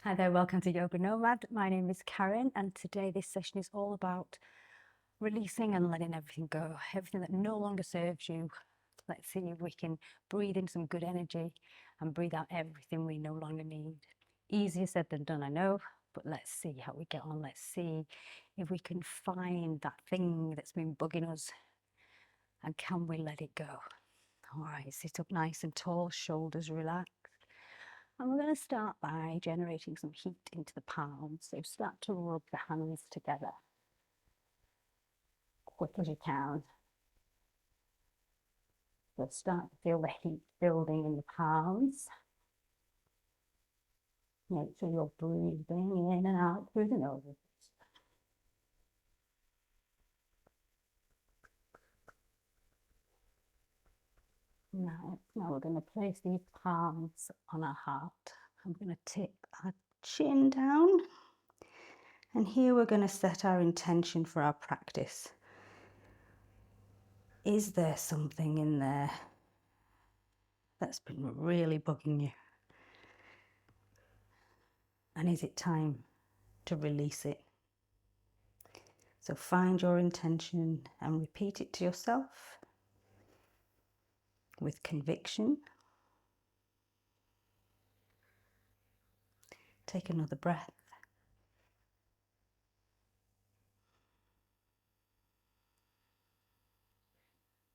Hi there, welcome to Yoga Nomad. My name is Karen, and today this session is all about releasing and letting everything go, everything that no longer serves you. Let's see if we can breathe in some good energy and breathe out everything we no longer need. Easier said than done, I know, but let's see how we get on. Let's see if we can find that thing that's been bugging us, and can we let it go? All right, sit up nice and tall, shoulders relaxed. And we're going to start by generating some heat into the palms. So start to rub the hands together, quick as you can. So start to feel the heat building in the palms. Make sure you're breathing in and out through the nose. Now we're going to place these palms on our heart. I'm going to tip our chin down. And here we're going to set our intention for our practice. Is there something in there that's been really bugging you? And is it time to release it? So find your intention and repeat it to yourself with conviction. Take another breath.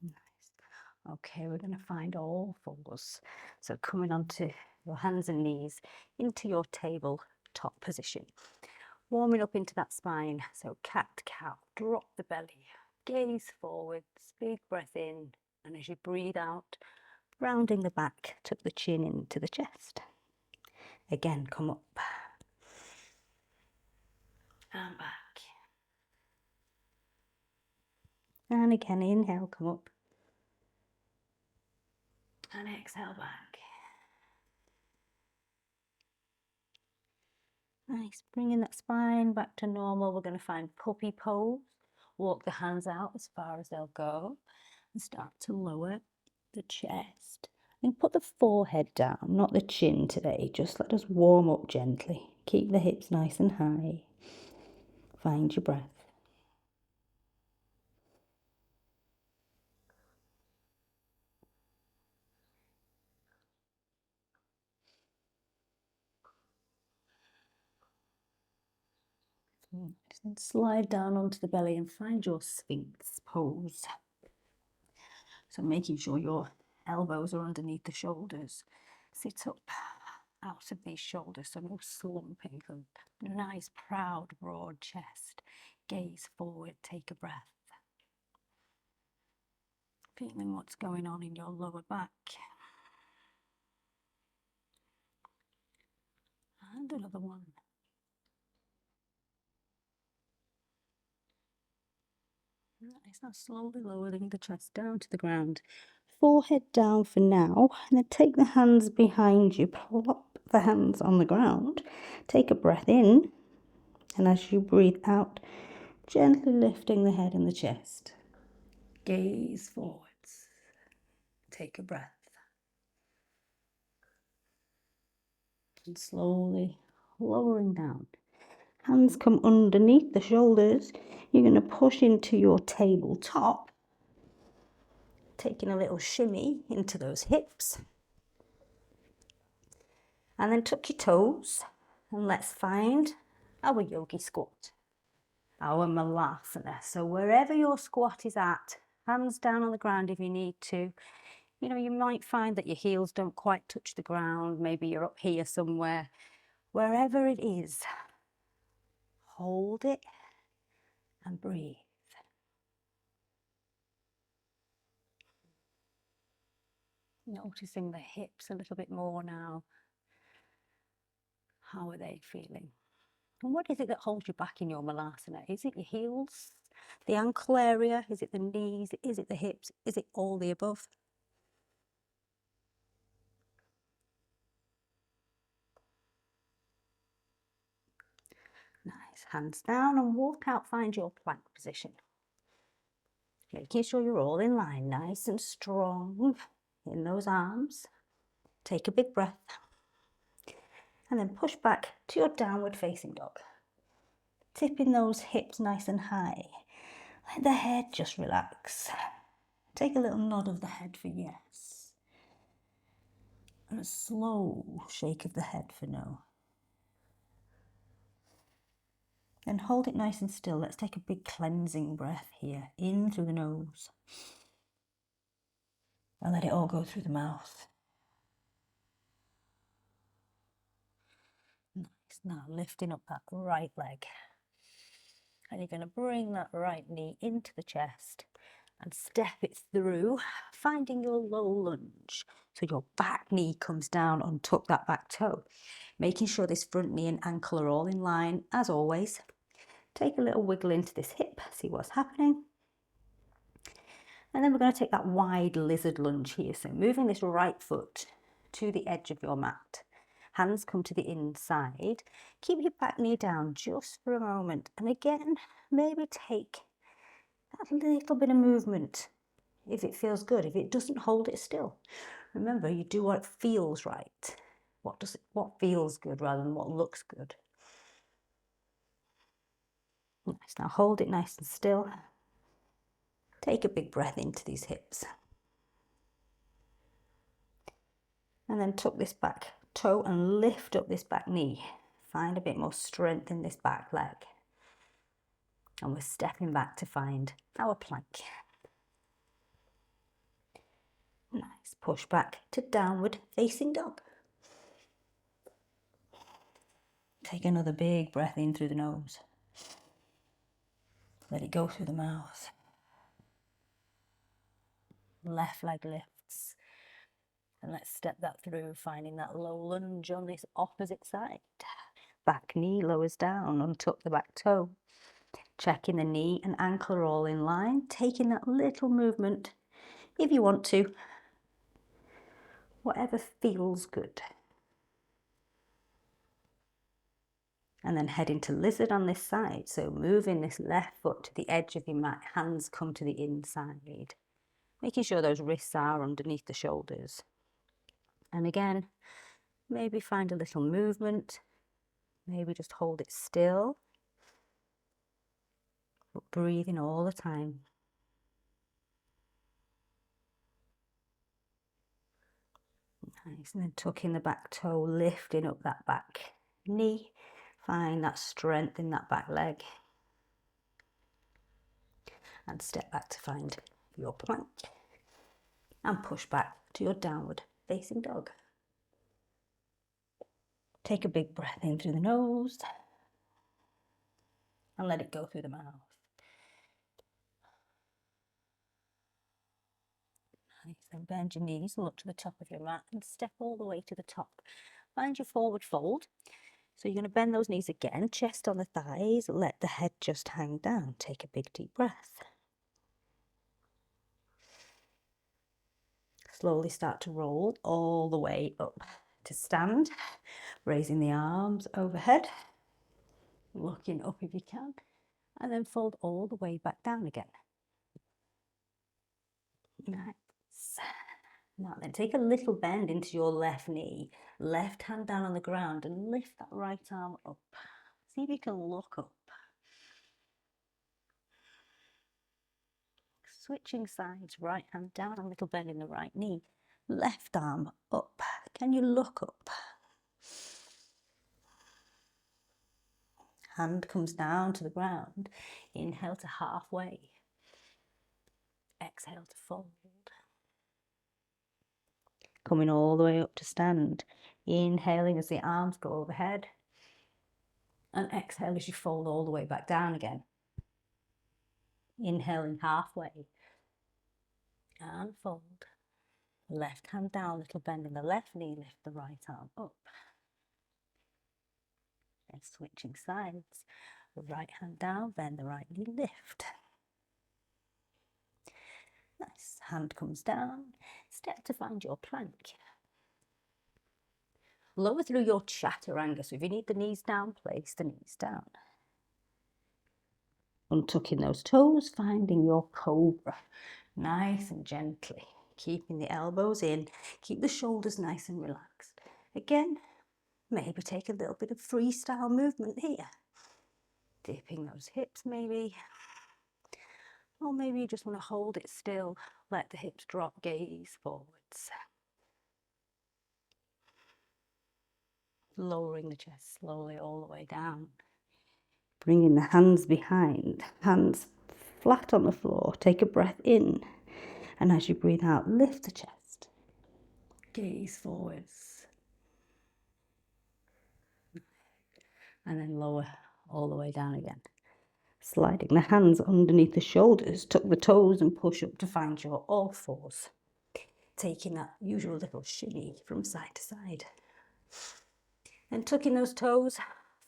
Nice. Okay, we're going to find all fours. So coming onto your hands and knees into your tabletop position. Warming up into that spine. So cat-cow, drop the belly, gaze forwards, big breath in. And as you breathe out, rounding the back, tuck the chin into the chest. Again, come up and back. And again, inhale, come up. And exhale back. Nice, bringing that spine back to normal. We're going to find puppy pose. Walk the hands out as far as they'll go. And start to lower the chest. And put the forehead down, not the chin today. Just let us warm up gently. Keep the hips nice and high. Find your breath. Then slide down onto the belly and find your Sphinx pose. So making sure your elbows are underneath the shoulders. Sit up out of these shoulders, so no slumping. So nice, proud, broad chest. Gaze forward, take a breath. Feeling what's going on in your lower back. And another one. Nice, now slowly lowering the chest down to the ground. Forehead down for now, and then take the hands behind you, plop the hands on the ground. Take a breath in, and as you breathe out, gently lifting the head and the chest. Gaze forwards. Take a breath. And slowly lowering down. Hands come underneath the shoulders. You're going to push into your tabletop. Taking a little shimmy into those hips. And then tuck your toes. And let's find our yogi squat. Our malasana. So wherever your squat is at, hands down on the ground if you need to. You know, you might find that your heels don't quite touch the ground. Maybe you're up here somewhere. Wherever it is, hold it and breathe. Noticing the hips a little bit more now. How are they feeling? And what is it that holds you back in your malasana? Is it your heels, the ankle area? Is it the knees? Is it the hips? Is it all the above? Nice. Hands down and walk out. Find your plank position. Making sure you're all in line, nice and strong in those arms. Take a big breath. And then push back to your downward facing dog. Tipping those hips nice and high. Let the head just relax. Take a little nod of the head for yes. And a slow shake of the head for no. Then hold it nice and still. Let's take a big cleansing breath here. In through the nose. And let it all go through the mouth. Nice. Now lifting up that right leg. And you're going to bring that right knee into the chest and step it through, finding your low lunge. So your back knee comes down, untuck that back toe. Making sure this front knee and ankle are all in line, as always. Take a little wiggle into this hip, see what's happening. And then we're going to take that wide lizard lunge here. So moving this right foot to the edge of your mat. Hands come to the inside. Keep your back knee down just for a moment. And again, maybe take that little bit of movement if it feels good. If it doesn't, hold it still. Remember, you do what feels right. What feels good rather than what looks good. Nice. Now hold it nice and still. Take a big breath into these hips. And then tuck this back toe and lift up this back knee. Find a bit more strength in this back leg. And we're stepping back to find our plank. Nice. Push back to downward facing dog. Take another big breath in through the nose. Let it go through the mouth. Left leg lifts. And let's step that through, finding that low lunge on this opposite side. Back knee lowers down, untuck the back toe. Checking the knee and ankle are all in line. Taking that little movement, if you want to. Whatever feels good. And then head into lizard on this side. So moving this left foot to the edge of your mat, hands come to the inside. Making sure those wrists are underneath the shoulders. And again, maybe find a little movement. Maybe just hold it still. But breathing all the time. Nice. And then tucking the back toe, lifting up that back knee. Find that strength in that back leg. And step back to find your plank. And push back to your downward facing dog. Take a big breath in through the nose. And let it go through the mouth. Nice. Then bend your knees, look to the top of your mat and step all the way to the top. Find your forward fold. So you're going to bend those knees again, chest on the thighs, let the head just hang down. Take a big deep breath. Slowly start to roll all the way up to stand, raising the arms overhead, looking up if you can, and then fold all the way back down again. Nice. Now then, take a little bend into your left knee, left hand down on the ground and lift that right arm up. See if you can look up. Switching sides, right hand down, a little bend in the right knee, left arm up. Can you look up? Hand comes down to the ground. Inhale to halfway. Exhale to fold. Coming all the way up to stand. Inhaling as the arms go overhead. And exhale as you fold all the way back down again. Inhaling halfway. And fold. Left hand down, little bend in the left knee, lift the right arm up. Then switching sides. Right hand down, bend the right knee, lift. Nice. Hand comes down. Step to find your plank. Lower through your chaturanga. So if you need the knees down, place the knees down. Untucking those toes, finding your cobra. Nice and gently. Keeping the elbows in. Keep the shoulders nice and relaxed. Again, Maybe take a little bit of freestyle movement here. Dipping those hips maybe. Or maybe you just want to hold it still, let the hips drop, gaze forwards. Lowering the chest slowly all the way down. Bringing the hands behind, hands flat on the floor. Take a breath in, and as you breathe out, lift the chest. Gaze forwards. And then lower all the way down again. Sliding the hands underneath the shoulders, tuck the toes and push up to find your all fours. Taking that usual little shimmy from side to side. And tucking those toes,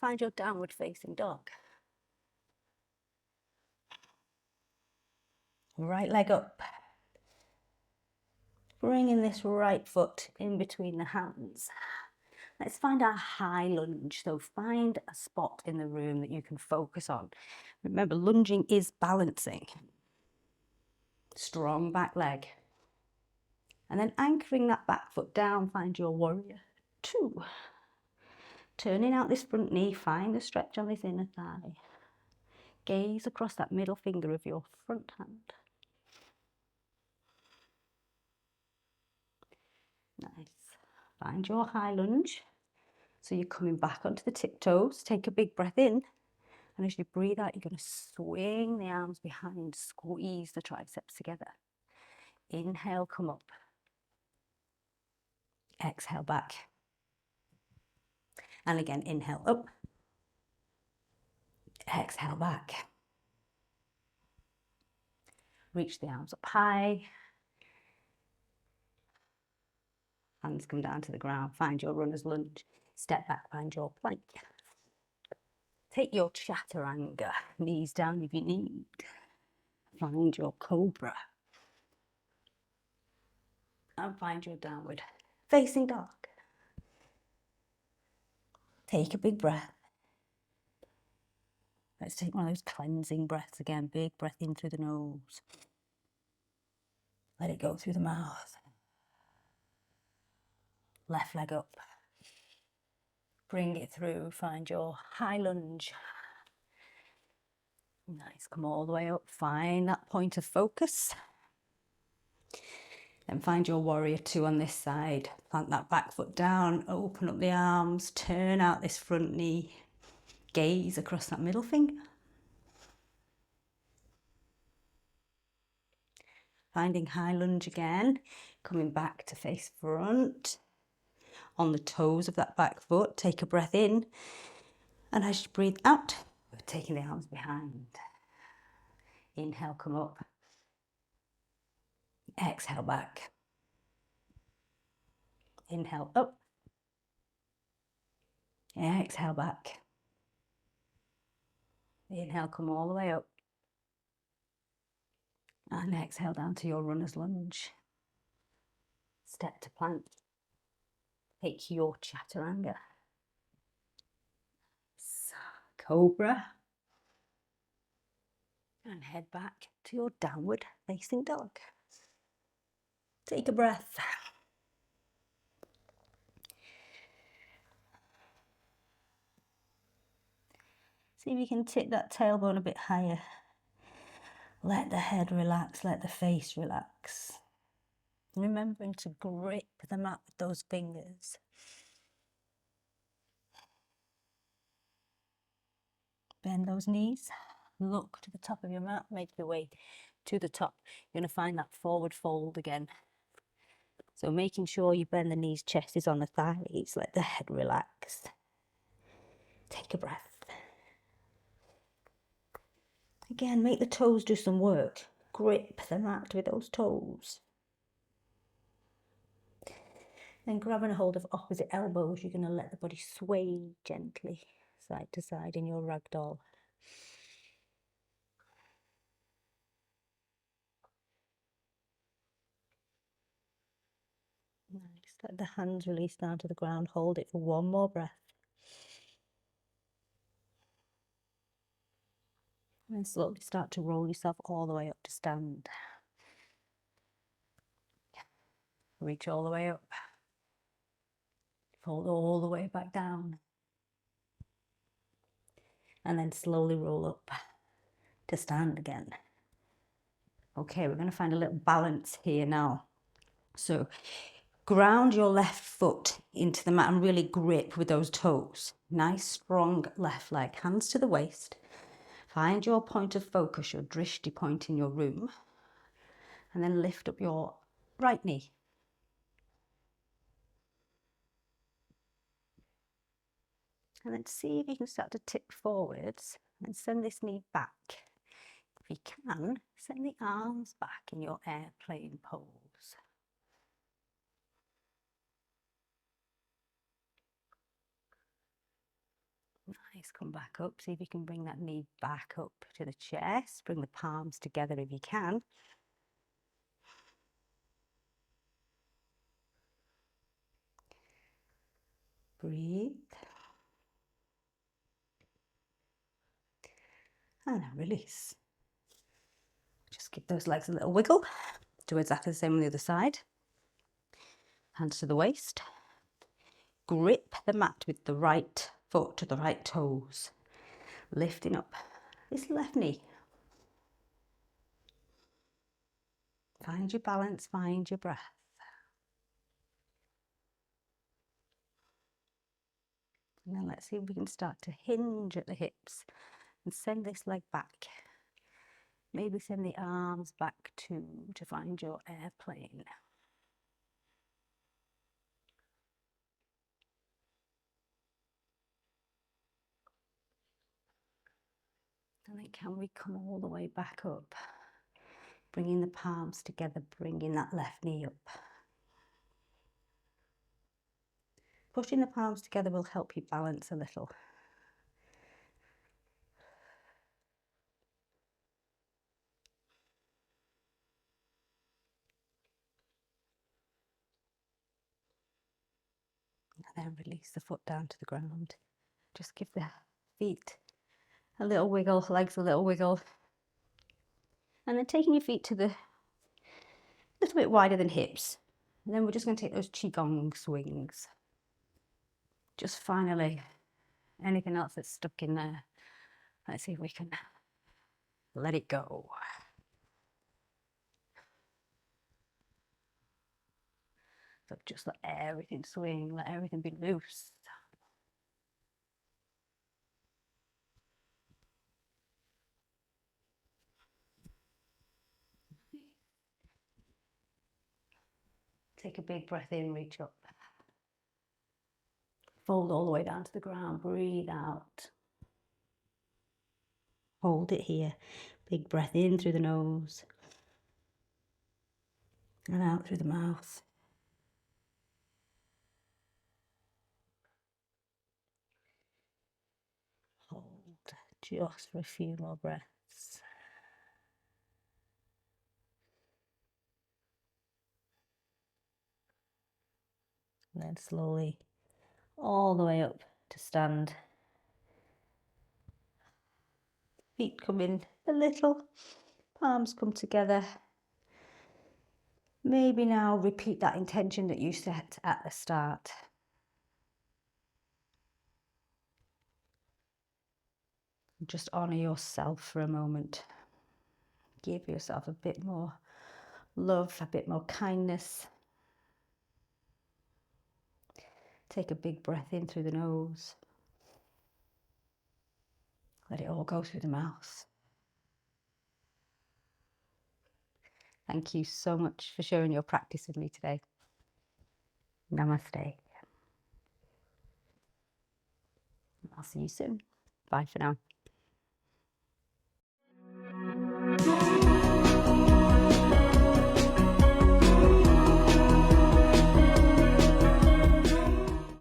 find your downward facing dog. Right leg up. Bringing this right foot in between the hands. Let's find our high lunge. So find a spot in the room that you can focus on. Remember, lunging is balancing. Strong back leg. And then anchoring that back foot down, find your warrior two. Turning out this front knee, find the stretch on this inner thigh. Gaze across that middle finger of your front hand. Nice. Find your high lunge. So you're coming back onto the tiptoes. Take a big breath in. And as you breathe out, you're going to swing the arms behind, squeeze the triceps together. Inhale, come up. Exhale, back. And again, inhale, up. Exhale, back. Reach the arms up high. Hands come down to the ground. Find your runner's lunge. Step back, find your plank. Take your chaturanga. Knees down if you need. Find your cobra. And find your downward facing dog. Take a big breath. Let's take one of those cleansing breaths again. Big breath in through the nose. Let it go through the mouth. Left leg up. Bring it through. Find your high lunge. Nice. Come all the way up. Find that point of focus. Then find your warrior two on this side. Plant that back foot down. Open up the arms. Turn out this front knee. Gaze across that middle finger. Finding high lunge again. Coming back to face front. On the toes of that back foot. Take a breath in. And as you breathe out, we're taking the arms behind. Inhale, come up. Exhale, back. Inhale, up. Exhale, back. Inhale, come all the way up. And exhale down to your runner's lunge. Step to plank. Take your chaturanga. Cobra. And head back to your downward facing dog. Take a breath. See if you can tip that tailbone a bit higher. Let the head relax, let the face relax. Remembering to grip the mat with those fingers. Bend those knees. Look to the top of your mat. Make your way to the top. You're going to find that forward fold again. So making sure you bend the knees, chest is on the thighs. Let the head relax. Take a breath. Again, make the toes do some work. Grip the mat with those toes. Then grabbing a hold of opposite elbows, you're going to let the body sway gently side to side in your ragdoll. Nice. Let the hands release down to the ground. Hold it for one more breath. And then slowly start to roll yourself all the way up to stand. Reach all the way up. Fold all the way back down. And then slowly roll up to stand again. Okay, we're going to find a little balance here now. So ground your left foot into the mat and really grip with those toes. Nice, strong left leg, hands to the waist. Find your point of focus, your drishti point in your room. And then lift up your right knee. And then see if you can start to tip forwards and send this knee back. If you can, send the arms back in your airplane pose. Nice, come back up. See if you can bring that knee back up to the chest. Bring the palms together if you can. Breathe. And then release. Just give those legs a little wiggle. Do exactly the same on the other side. Hands to the waist. Grip the mat with the right foot to the right toes. Lifting up this left knee. Find your balance, find your breath. And then let's see if we can start to hinge at the hips and send this leg back. Maybe send the arms back too to find your airplane. And then can we come all the way back up? Bringing the palms together, bringing that left knee up. Pushing the palms together will help you balance a little. And then release the foot down to the ground. Just give the feet a little wiggle, legs a little wiggle. And then taking your feet to the little bit wider than hips. And then we're just going to take those qigong swings. Just finally, anything else that's stuck in there, let's see if we can let it go. So just let everything swing, let everything be loose. Take a big breath in, reach up. Fold all the way down to the ground, breathe out. Hold it here. Big breath in through the nose and out through the mouth. Hold just for a few more breaths. And then slowly all the way up to stand. Feet come in a little, palms come together. Maybe now repeat that intention that you set at the start. Just honour yourself for a moment. Give yourself a bit more love, a bit more kindness. Take a big breath in through the nose. Let it all go through the mouth. Thank you so much for sharing your practice with me today. Namaste. I'll see you soon. Bye for now.